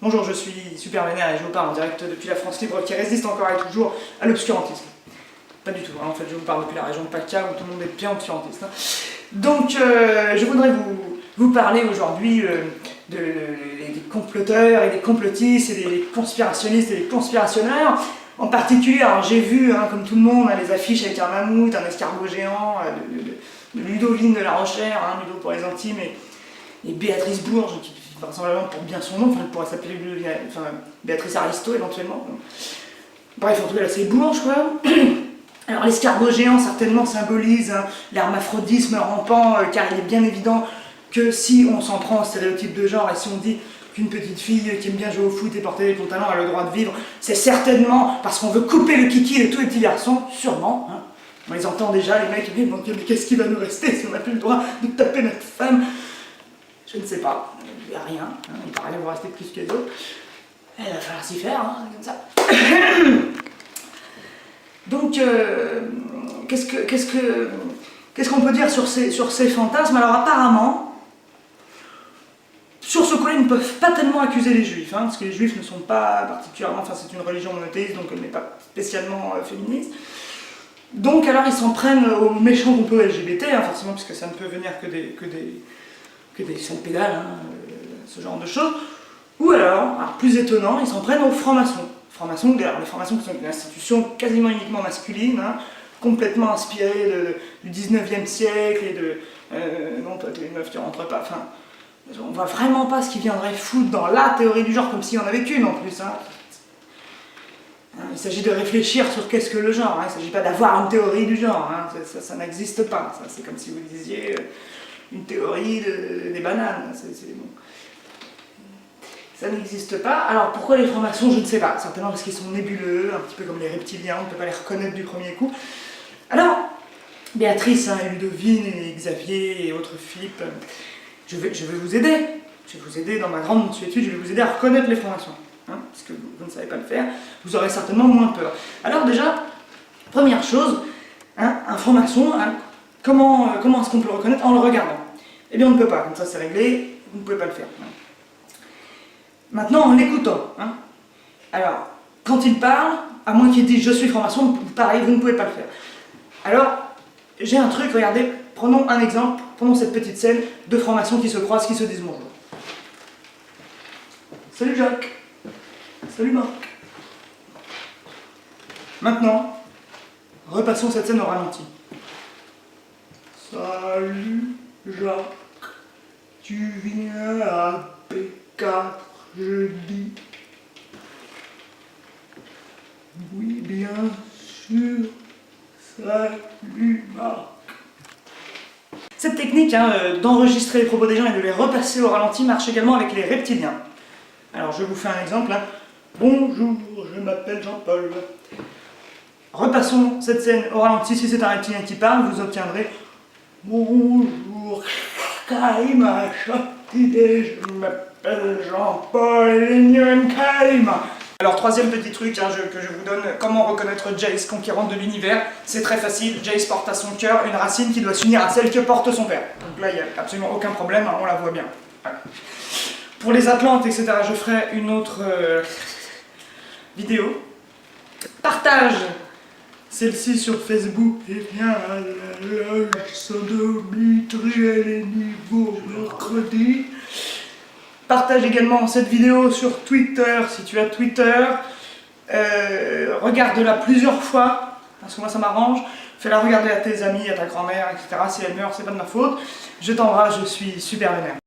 Bonjour, je suis Super Vénère et je vous parle en direct depuis la France libre qui résiste encore et toujours à l'obscurantisme. Pas du tout, hein. En fait je vous parle depuis la région de PACA où tout le monde est bien obscurantiste. Hein. Donc je voudrais vous parler aujourd'hui des comploteurs et des complotistes et des conspirationnistes et des conspirationneurs. En particulier, alors j'ai vu, hein, comme tout le monde, les affiches avec un mammouth, un escargot géant, de Ludovine de la Rochère, hein, Ludo pour les intimes, et Béatrice Bourges, qui vraisemblablement pour bien son nom, enfin, elle pourrait s'appeler Béatrice Aristo éventuellement. Bref, en tout cas là c'est Bourges quoi. Alors l'escargot géant certainement symbolise hein, l'hermaphrodisme rampant, car il est bien évident que si on s'en prend au stéréotype de genre et si on dit qu'une petite fille qui aime bien jouer au foot et porter des pantalons a le droit de vivre, c'est certainement parce qu'on veut couper le kiki de tous les petits garçons, sûrement. Hein. On les entend déjà, les mecs, mon Dieu, mais qu'est-ce qui va nous rester si on n'a plus le droit de taper notre femme? Je ne sais pas, il n'y a rien, hein, il paraît vous rester plus que les autres. Il va falloir s'y faire, hein, comme ça. Donc, qu'est-ce qu'on peut dire sur ces fantasmes? Alors apparemment, sur ce coup-là, ils ne peuvent pas tellement accuser les juifs, hein, parce que les juifs ne sont pas particulièrement, enfin c'est une religion monothéiste, donc elle n'est pas spécialement féministe. Donc alors ils s'en prennent aux méchants complots LGBT, hein, forcément, puisque ça ne peut venir que des sales pédales, hein, ce genre de choses. Ou alors, plus étonnant, ils s'en prennent aux francs-maçons. Les francs-maçons qui sont une institution quasiment uniquement masculine, hein, complètement inspirée du 19e siècle et de... non, toi t'es une meuf, tu rentres pas, enfin... On voit vraiment pas ce qui viendrait foutre dans la théorie du genre, comme s'il n'y en avait qu'une en plus. Hein. Il s'agit de réfléchir sur qu'est-ce que le genre, hein. Il ne s'agit pas d'avoir une théorie du genre, hein. Ça n'existe pas. C'est comme si vous disiez une théorie des bananes. Bon. Ça n'existe pas. Alors pourquoi les francs-maçons, je ne sais pas. Certainement parce qu'ils sont nébuleux, un petit peu comme les reptiliens, on ne peut pas les reconnaître du premier coup. Alors, Béatrice, hein, et Ludovine, et Xavier, et autres Philippe, je vais vous aider. Je vais vous aider dans ma grande mansuétude, je vais vous aider à reconnaître les francs-maçons. Hein, parce que vous ne savez pas le faire, vous aurez certainement moins peur. Alors déjà, première chose, hein, un franc-maçon, hein, comment est-ce qu'on peut le reconnaître? En le regardant. Eh bien on ne peut pas, comme ça c'est réglé, vous ne pouvez pas le faire. Hein. Maintenant en l'écoutant. Hein. Alors, quand il parle, à moins qu'il dise je suis franc-maçon, pareil, vous ne pouvez pas le faire. Alors, j'ai un truc, regardez, prenons un exemple, prenons cette petite scène de francs-maçons qui se croisent, qui se disent bonjour. Salut Jacques. Salut Marc. Maintenant, repassons cette scène au ralenti. Salut Jacques. Tu viens à P4 jeudi? Oui, bien sûr. Salut Marc. Cette technique hein, d'enregistrer les propos des gens et de les repasser au ralenti marche également avec les reptiliens. Alors je vous fais un exemple. Hein. Bonjour, je m'appelle Jean-Paul. Repassons cette scène au ralenti. Si c'est un reptilien qui parle, vous obtiendrez bonjour, Kaïma, Chaptidé, je m'appelle Jean-Paul Kaïma. Alors troisième petit truc hein, que je vous donne, comment reconnaître Jace, conquérant de l'univers. C'est très facile, Jace porte à son cœur une racine qui doit s'unir à celle que porte son père. Donc là il n'y a absolument aucun problème, hein, on la voit bien. Voilà. Pour les Atlantes, etc., je ferai une autre vidéo. Partage celle-ci sur Facebook et viens à la loge sodomie et niveau mercredi. Partage également cette vidéo sur Twitter, si tu as Twitter. Regarde-la plusieurs fois, parce que moi ça m'arrange. Fais-la regarder à tes amis, à ta grand-mère, etc. Si elle meurt, c'est pas de ma faute. Je t'embrasse, je suis Super Vénère.